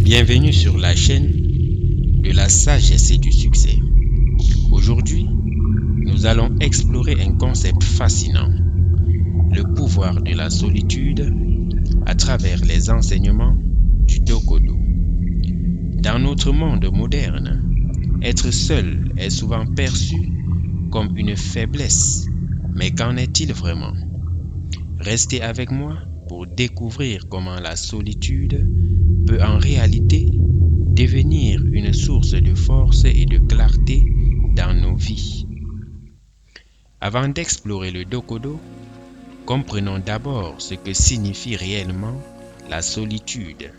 Bienvenue sur la chaîne de la sagesse et du succès. Aujourd'hui, nous allons explorer un concept fascinant, le pouvoir de la solitude à travers les enseignements du Dokodo. Dans notre monde moderne, être seul est souvent perçu comme une faiblesse, mais qu'en est-il vraiment? Restez avec moi pour découvrir comment la solitude peut en réalité devenir une source de force et de clarté dans nos vies. Avant d'explorer le Dokodo, comprenons d'abord ce que signifie réellement la solitude.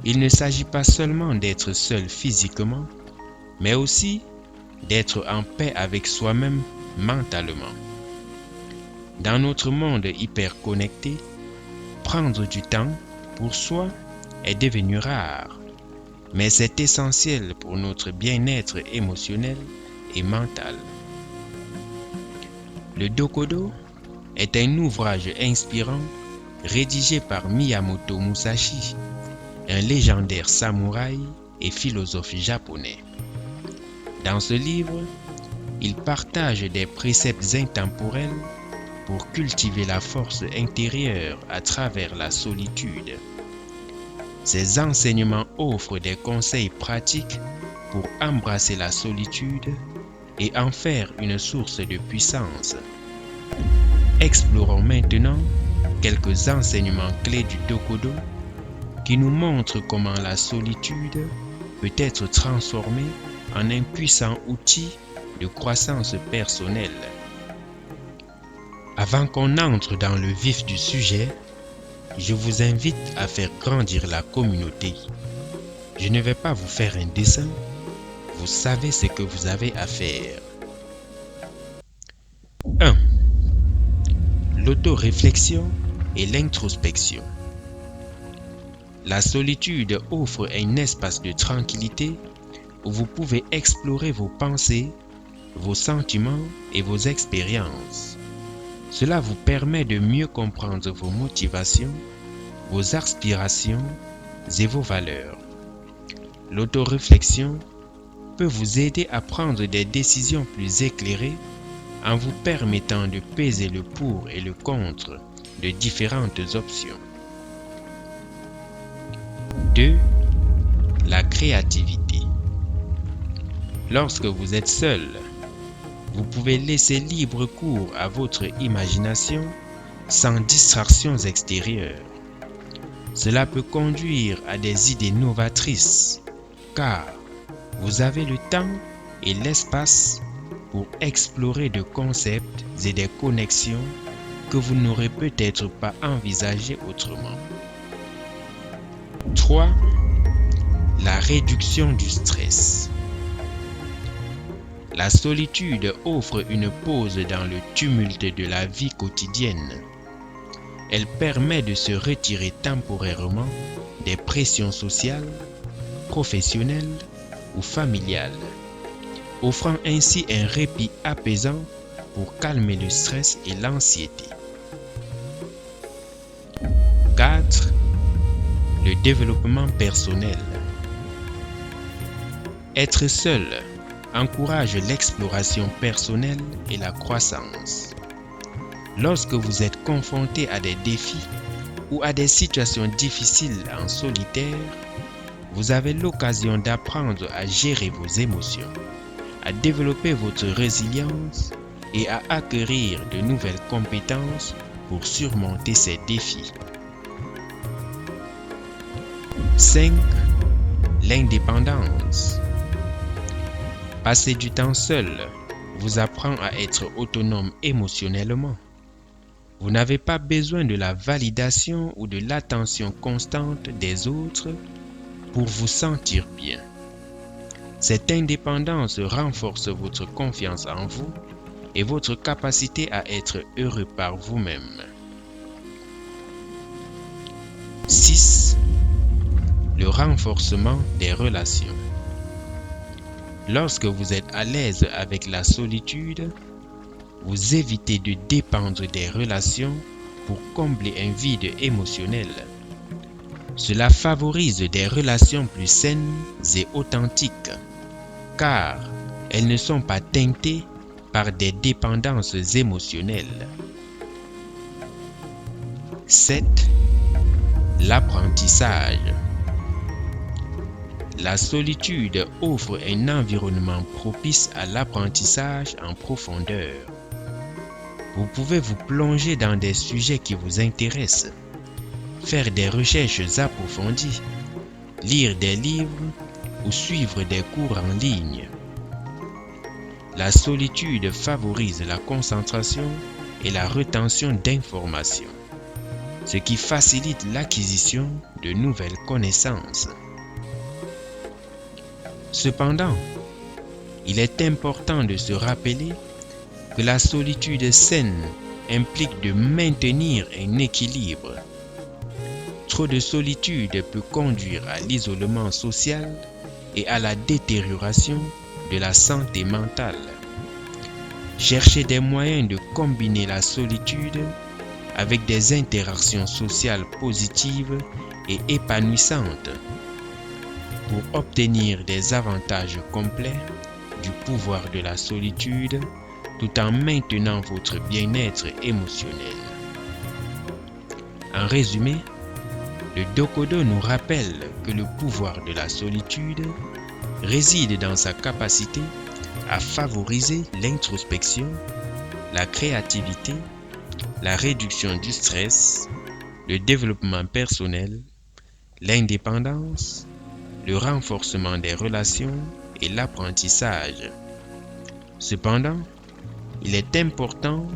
Il ne s'agit pas seulement d'être seul physiquement, mais aussi d'être en paix avec soi-même mentalement. Dans notre monde hyper connecté, prendre du temps pour soi est devenu rare, mais c'est essentiel pour notre bien-être émotionnel et mental. Le Dokodo est un ouvrage inspirant rédigé par Miyamoto Musashi, un légendaire samouraï et philosophe japonais. Dans ce livre, il partage des préceptes intemporels pour cultiver la force intérieure à travers la solitude. Ces enseignements offrent des conseils pratiques pour embrasser la solitude et en faire une source de puissance. Explorons maintenant quelques enseignements clés du Dokodo qui nous montrent comment la solitude peut être transformée en un puissant outil de croissance personnelle. Avant qu'on entre dans le vif du sujet, je vous invite à faire grandir la communauté. Je ne vais pas vous faire un dessin, vous savez ce que vous avez à faire. 1. L'autoréflexion et l'introspection. La solitude offre un espace de tranquillité où vous pouvez explorer vos pensées, vos sentiments et vos expériences. Cela vous permet de mieux comprendre vos motivations, vos aspirations et vos valeurs. L'autoréflexion peut vous aider à prendre des décisions plus éclairées en vous permettant de peser le pour et le contre de différentes options. 2. La créativité. Lorsque vous êtes seul, vous pouvez laisser libre cours à votre imagination sans distractions extérieures. Cela peut conduire à des idées novatrices, car vous avez le temps et l'espace pour explorer des concepts et des connexions que vous n'aurez peut-être pas envisagées autrement. 3. La réduction du stress. La solitude offre une pause dans le tumulte de la vie quotidienne. Elle permet de se retirer temporairement des pressions sociales, professionnelles ou familiales, offrant ainsi un répit apaisant pour calmer le stress et l'anxiété. 4. Le développement personnel. Être seul encourage l'exploration personnelle et la croissance. Lorsque vous êtes confronté à des défis ou à des situations difficiles en solitaire, vous avez l'occasion d'apprendre à gérer vos émotions, à développer votre résilience et à acquérir de nouvelles compétences pour surmonter ces défis. 5. L'indépendance. Passer du temps seul vous apprend à être autonome émotionnellement. Vous n'avez pas besoin de la validation ou de l'attention constante des autres pour vous sentir bien. Cette indépendance renforce votre confiance en vous et votre capacité à être heureux par vous-même. 6. Le renforcement des relations. Lorsque vous êtes à l'aise avec la solitude, vous évitez de dépendre des relations pour combler un vide émotionnel. Cela favorise des relations plus saines et authentiques, car elles ne sont pas teintées par des dépendances émotionnelles. 7. L'apprentissage. La solitude offre un environnement propice à l'apprentissage en profondeur. Vous pouvez vous plonger dans des sujets qui vous intéressent, faire des recherches approfondies, lire des livres ou suivre des cours en ligne. La solitude favorise la concentration et la rétention d'informations, ce qui facilite l'acquisition de nouvelles connaissances. Cependant, il est important de se rappeler que la solitude saine implique de maintenir un équilibre. Trop de solitude peut conduire à l'isolement social et à la détérioration de la santé mentale. Cherchez des moyens de combiner la solitude avec des interactions sociales positives et épanouissantes pour obtenir des avantages complets du pouvoir de la solitude tout en maintenant votre bien-être émotionnel. En résumé, le Dokodo nous rappelle que le pouvoir de la solitude réside dans sa capacité à favoriser l'introspection, la créativité, la réduction du stress, le développement personnel, l'indépendance, le renforcement des relations et l'apprentissage. Cependant, il est important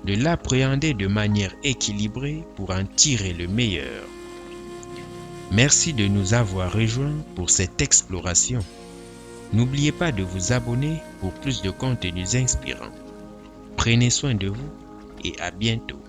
de l'appréhender de manière équilibrée pour en tirer le meilleur. Merci de nous avoir rejoints pour cette exploration. N'oubliez pas de vous abonner pour plus de contenus inspirants. Prenez soin de vous et à bientôt.